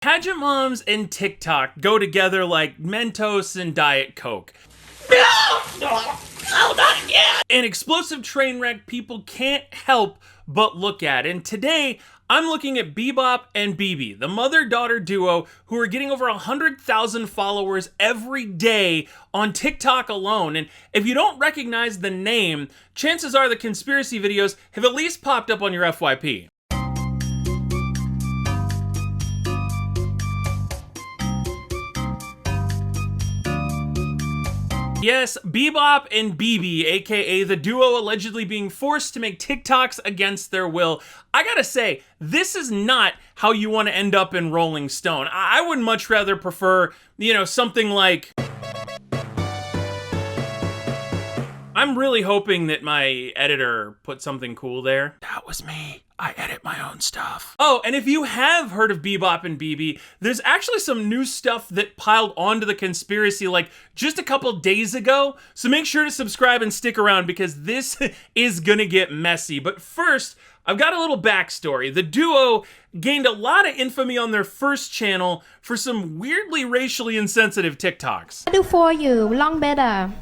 Pageant moms and TikTok go together like Mentos and Diet Coke. No, not again! An explosive train wreck people can't help but look at. And today, I'm looking at Bebop and Bebe, the mother-daughter duo who are getting over 100,000 followers every day on TikTok alone. And if you don't recognize the name, chances are the conspiracy videos have at least popped up on your FYP. Yes, Bebop and Bebe, aka the duo allegedly being forced to make TikToks against their will. I gotta say, this is not how you want to end up in Rolling Stone. I would much rather prefer, something like... I'm really hoping that my editor put something cool there. That was me. I edit my own stuff. Oh, and if you have heard of Bebop and Bebe, there's actually some new stuff that piled onto the conspiracy like just a couple days ago. So make sure to subscribe and stick around because this is gonna get messy. But first, I've got a little backstory. The duo gained a lot of infamy on their first channel for some weirdly racially insensitive TikToks. I do for you, long better.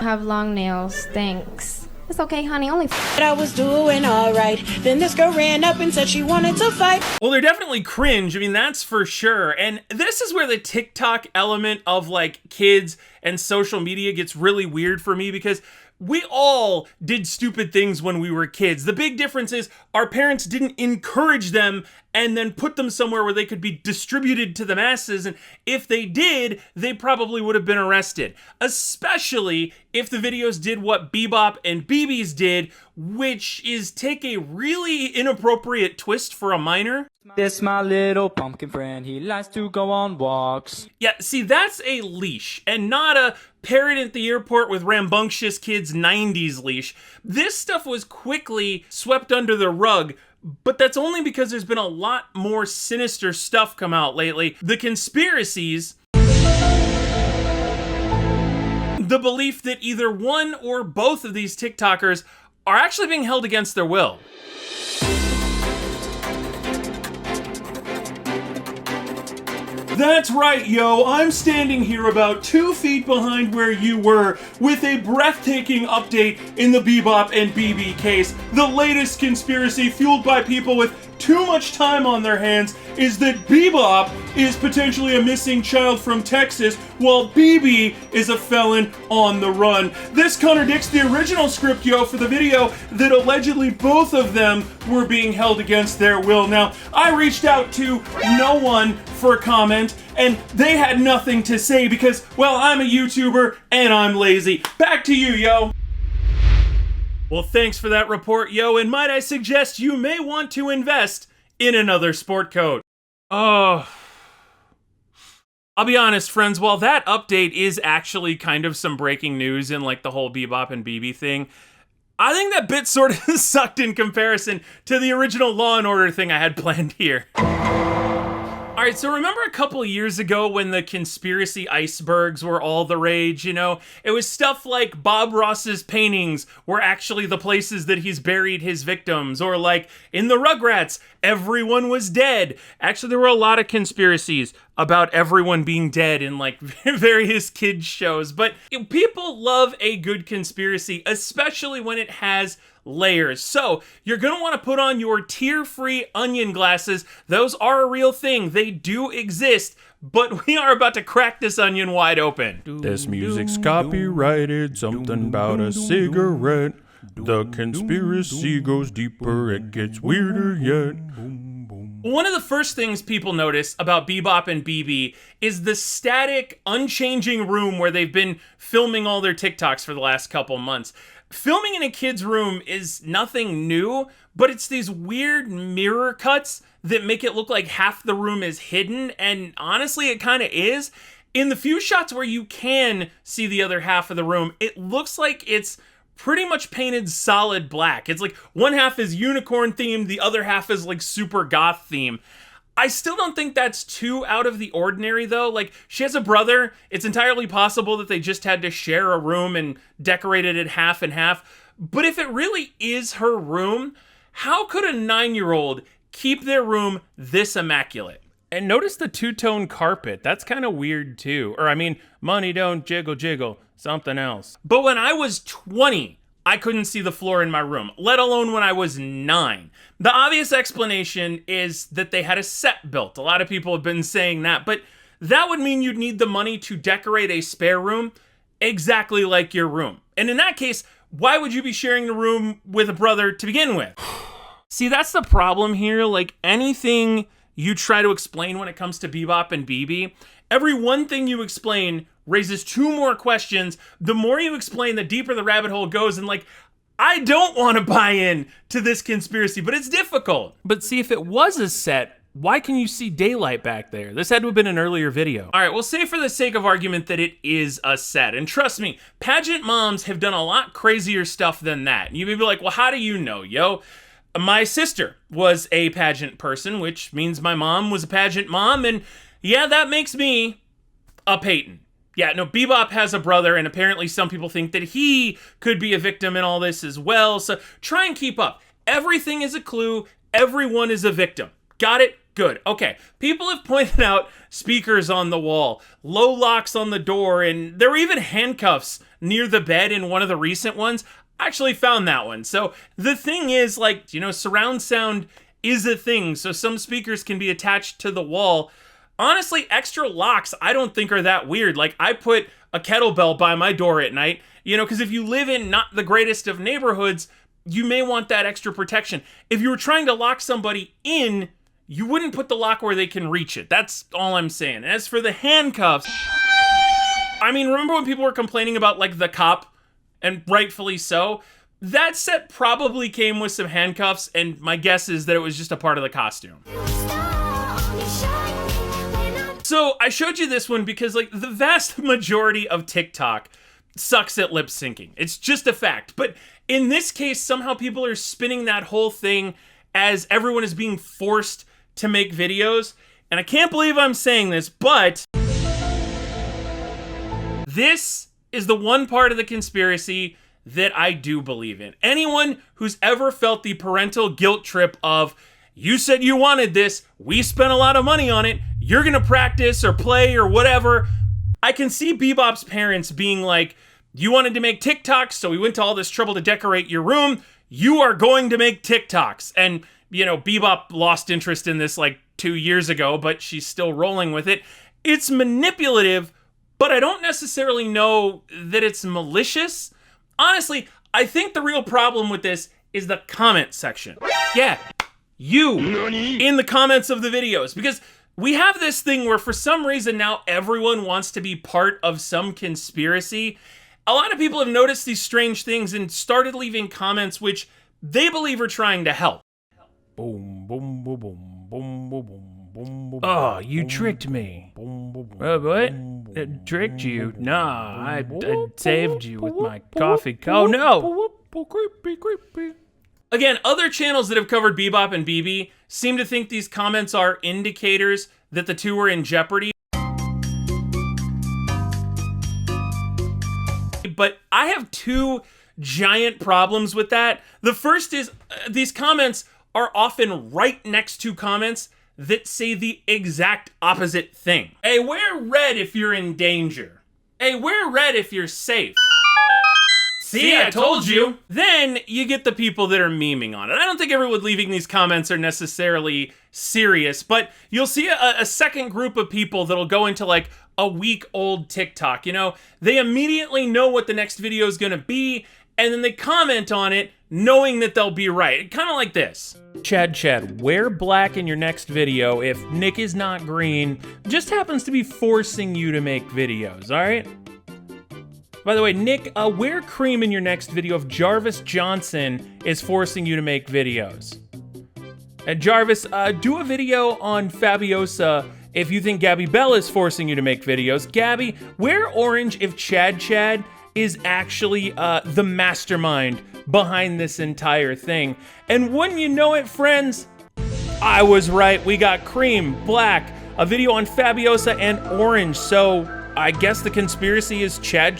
Have long nails, thanks. It's okay, honey, only I was doing alright. Then this girl ran up and said she wanted to fight. Well, they're definitely cringe, I mean, that's for sure. And this is where the TikTok element of like kids and social media gets really weird for me because we all did stupid things when we were kids. The big difference is our parents didn't encourage them and then put them somewhere where they could be distributed to the masses. And if they did, they probably would have been arrested. Especially if the videos did what Bebop and Bebe's did, which is take a really inappropriate twist for a minor. This my little pumpkin friend, he likes to go on walks. Yeah, see, that's a leash, and not a parrot at the airport with rambunctious kids 90s leash. This stuff was quickly swept under the rug, but that's only because there's been a lot more sinister stuff come out lately. The conspiracies, the belief that either one or both of these TikTokers are actually being held against their will. That's right, yo, I'm standing here about 2 feet behind where you were with a breathtaking update in the Bebop and Bebe case. The latest conspiracy fueled by people with too much time on their hands is that Bebop is potentially a missing child from Texas, while Bebe is a felon on the run. This contradicts the original script, yo, for the video that allegedly both of them were being held against their will. Now, I reached out to no one for comment, and they had nothing to say because, well, I'm a YouTuber and I'm lazy. Back to you, yo. Well, thanks for that report, yo, and might I suggest you may want to invest in another sport coat. Oh, I'll be honest, friends, while that update is actually kind of some breaking news in like the whole Bebop and Bebe thing, I think that bit sort of sucked in comparison to the original Law and Order thing I had planned here. All right, so remember a couple years ago when the conspiracy icebergs were all the rage, It was stuff like Bob Ross's paintings were actually the places that he's buried his victims, or like in the Rugrats, everyone was dead. Actually, there were a lot of conspiracies about everyone being dead in like various kids shows, but people love a good conspiracy, especially when it has layers. So you're gonna want to put on your tear-free onion glasses. Those are a real thing. They do exist, but we are about to crack this onion wide open. This music's copyrighted, something about a cigarette. The conspiracy goes deeper, it gets weirder yet. One of the first things people notice about Bebop and Bebe is the static, unchanging room where they've been filming all their TikToks for the last couple months. Filming in a kid's room is nothing new, but it's these weird mirror cuts that make it look like half the room is hidden, and honestly, it kind of is. In the few shots where you can see the other half of the room, it looks like it's pretty much painted solid black. It's like one half is unicorn themed, the other half is like super goth theme. I still don't think that's too out of the ordinary though. Like, she has a brother. It's entirely possible that they just had to share a room and decorated it half and half. But if it really is her room, how could a 9-year-old keep their room this immaculate? And notice the two-tone carpet. That's kind of weird too. Or I mean, money don't jiggle jiggle, something else. But when I was 20, I couldn't see the floor in my room, let alone when I was 9. The obvious explanation is that they had a set built. A lot of people have been saying that, but that would mean you'd need the money to decorate a spare room exactly like your room. And in that case, why would you be sharing the room with a brother to begin with? See, that's the problem here. Like, anything you try to explain when it comes to Bebop and Bebe, every one thing you explain raises 2 more questions. The more you explain, the deeper the rabbit hole goes. And like, I don't want to buy in to this conspiracy, but it's difficult. But see, if it was a set, why can you see daylight back there? This had to have been an earlier video. All right, we'll say for the sake of argument that it is a set. And trust me, pageant moms have done a lot crazier stuff than that. And you may be like, well, how do you know, yo? My sister was a pageant person, which means my mom was a pageant mom. And yeah, that makes me a Peyton. Yeah, no, Bebop has a brother, and apparently some people think that he could be a victim in all this as well. So try and keep up. Everything is a clue. Everyone is a victim. Got it? Good. Okay. People have pointed out speakers on the wall, low locks on the door, and there were even handcuffs near the bed in one of the recent ones. I actually found that one. So the thing is, like, you know, surround sound is a thing. So some speakers can be attached to the wall. Honestly, extra locks I don't think are that weird. Like, I put a kettlebell by my door at night, you know, because if you live in not the greatest of neighborhoods, you may want that extra protection. If you were trying to lock somebody in, you wouldn't put the lock where they can reach it. That's all I'm saying. As for the handcuffs, I mean, remember when people were complaining about, like, the cop? And rightfully so. That set probably came with some handcuffs, and my guess is that it was just a part of the costume. So I showed you this one because, like, the vast majority of TikTok sucks at lip syncing. It's just a fact. But in this case, somehow people are spinning that whole thing as everyone is being forced to make videos. And I can't believe I'm saying this, but this is the one part of the conspiracy that I do believe in. Anyone who's ever felt the parental guilt trip of, you said you wanted this, we spent a lot of money on it, you're gonna practice or play or whatever. I can see Bebop's parents being like, you wanted to make TikToks, so we went to all this trouble to decorate your room, you are going to make TikToks. And, you know, Bebop lost interest in this like 2 years ago, but she's still rolling with it. It's manipulative, but I don't necessarily know that it's malicious. Honestly, I think the real problem with this is the comment section. Yeah, you in the comments of the videos, because we have this thing where for some reason now everyone wants to be part of some conspiracy. A lot of people have noticed these strange things and started leaving comments which they believe are trying to help. Boom, boom, boom, boom, boom, boom, boom, boom. Oh, you tricked me. What? Tricked you? Nah, I saved you with my coffee. Oh, no. Creepy. Again, other channels that have covered Bebop and Bebe seem to think these comments are indicators that the two are in jeopardy. But I have 2 giant problems with that. The first is these comments are often right next to comments that say the exact opposite thing. Hey, wear red if you're in danger. Hey, wear red if you're safe. See, I told you. Then you get the people that are memeing on it. I don't think everyone leaving these comments are necessarily serious, but you'll see a second group of people that'll go into like a week-old TikTok. You know, they immediately know what the next video is gonna be, and then they comment on it knowing that they'll be right. Kind of like this. Chad, wear black in your next video if nickisnotgreen just happens to be forcing you to make videos, all right? By the way, Nick, wear cream in your next video if Jarvis Johnson is forcing you to make videos. And Jarvis, do a video on Fabiosa if you think Gabi Belle is forcing you to make videos. Gabi, wear orange if Chad is actually the mastermind behind this entire thing. And wouldn't you know it, friends? I was right. We got cream, black, a video on Fabiosa, and orange. So I guess the conspiracy is Chad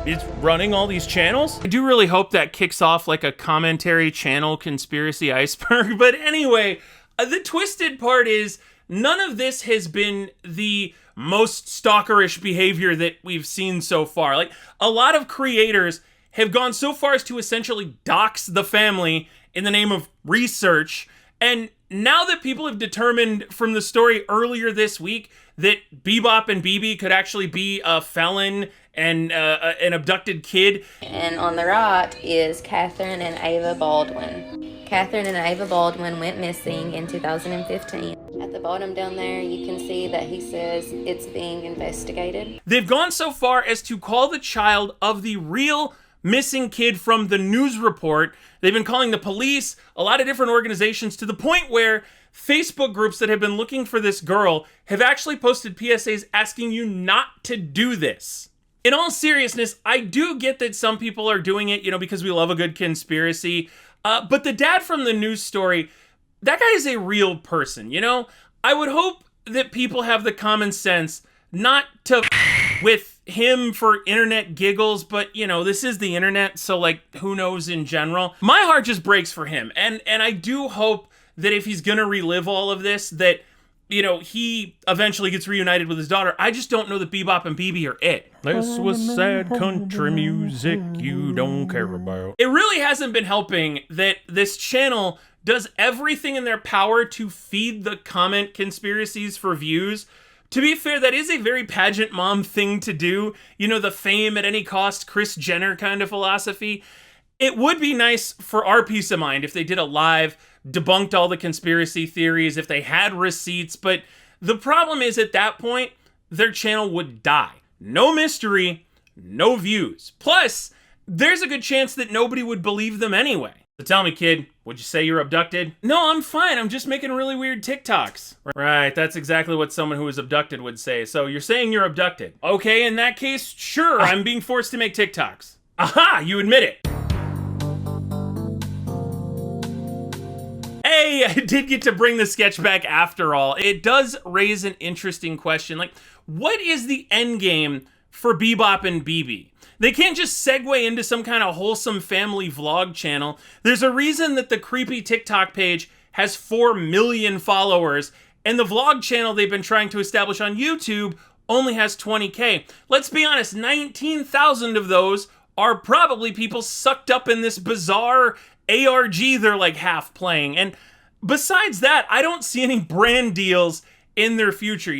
is running all these channels? I do really hope that kicks off like a commentary channel conspiracy iceberg. But anyway, the twisted part is none of this has been the most stalkerish behavior that we've seen so far. Like, a lot of creators have gone so far as to essentially dox the family in the name of research. And now that people have determined from the story earlier this week that Bebop and Bebe could actually be a felon and an abducted kid. And on the right is Catherine and Ava Baldwin. Catherine and Ava Baldwin went missing in 2015. At the bottom down there, you can see that he says it's being investigated. They've gone so far as to call the child of the real missing kid from the news report. They've been calling the police, a lot of different organizations, to the point where Facebook groups that have been looking for this girl have actually posted PSAs asking you not to do this. In all seriousness, I do get that some people are doing it, because we love a good conspiracy. But the dad from the news story, that guy is a real person, I would hope that people have the common sense not to with him for internet giggles, but this is the internet, so who knows in general. My heart just breaks for him, and I do hope that if he's gonna relive all of this, that he eventually gets reunited with his daughter. I just don't know that Bebop and Bebe are it. This was sad country music you don't care about. It really hasn't been helping that this channel does everything in their power to feed the comment conspiracies for views. To be fair, that is a very pageant mom thing to do. The fame at any cost, Kris Jenner kind of philosophy. It would be nice for our peace of mind if they did a live, debunked all the conspiracy theories, if they had receipts, but the problem is at that point, their channel would die. No mystery, no views. Plus, there's a good chance that nobody would believe them anyway. So tell me, kid, would you say you're abducted? No, I'm fine. I'm just making really weird TikToks. Right, that's exactly what someone who was abducted would say. So you're saying you're abducted. Okay, in that case, sure, I'm being forced to make TikToks. Aha, you admit it. Hey, I did get to bring the sketch back after all. It does raise an interesting question. What is the end game for Bebop and Bebe? They can't just segue into some kind of wholesome family vlog channel. There's a reason that the creepy TikTok page has 4 million followers, and the vlog channel they've been trying to establish on YouTube only has 20K. Let's be honest, 19,000 of those are probably people sucked up in this bizarre ARG they're half playing. And besides that, I don't see any brand deals in their future,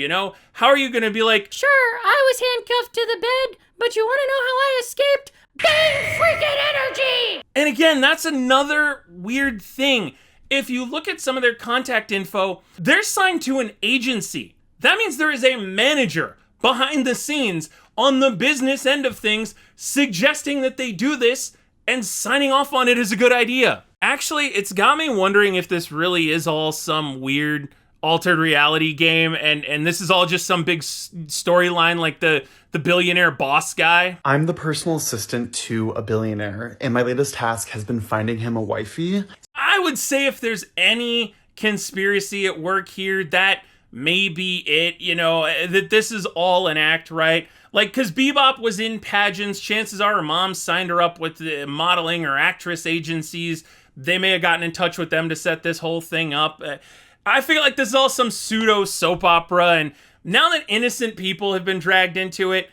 How are you gonna be sure, I was handcuffed to the bed, but you wanna know how I escaped? Bang freaking energy! And again, that's another weird thing. If you look at some of their contact info, they're signed to an agency. That means there is a manager behind the scenes on the business end of things suggesting that they do this, and signing off on it is a good idea. Actually, it's got me wondering if this really is all some weird altered reality game, and this is all just some big storyline like the billionaire boss guy. I'm the personal assistant to a billionaire, and my latest task has been finding him a wifey. I would say if there's any conspiracy at work here, that may be it, that this is all an act, right? Because Bebop was in pageants, chances are her mom signed her up with the modeling or actress agencies. They may have gotten in touch with them to set this whole thing up. I feel like this is all some pseudo soap opera, and now that innocent people have been dragged into it,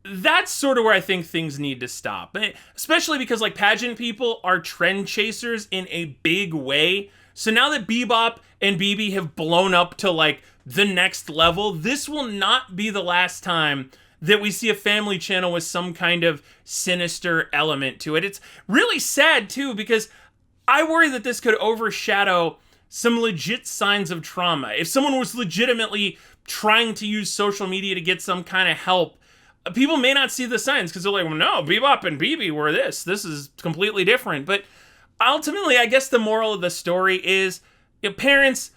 that's sort of where I think things need to stop. Especially because pageant people are trend chasers in a big way. So now that Bebop and Bebe have blown up to the next level, this will not be the last time that we see a family channel with some kind of sinister element to it. It's really sad too, because I worry that this could overshadow some legit signs of trauma. If someone was legitimately trying to use social media to get some kind of help, people may not see the signs because they're well, no, Bebop and Bebe were this. This is completely different. But ultimately, I guess the moral of the story is, parents,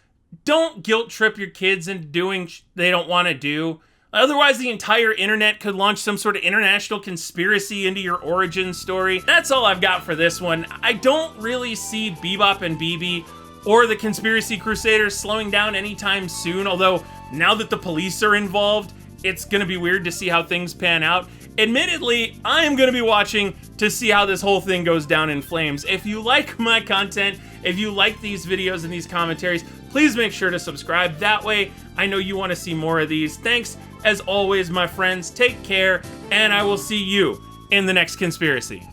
don't guilt trip your kids into doing they don't want to do. Otherwise, the entire internet could launch some sort of international conspiracy into your origin story. That's all I've got for this one. I don't really see Bebop and Bebe or the Conspiracy Crusaders slowing down anytime soon, although now that the police are involved, it's gonna be weird to see how things pan out. Admittedly, I am gonna be watching to see how this whole thing goes down in flames. If you like my content, if you like these videos and these commentaries, please make sure to subscribe. That way, I know you want to see more of these. Thanks, as always, my friends. Take care, and I will see you in the next conspiracy.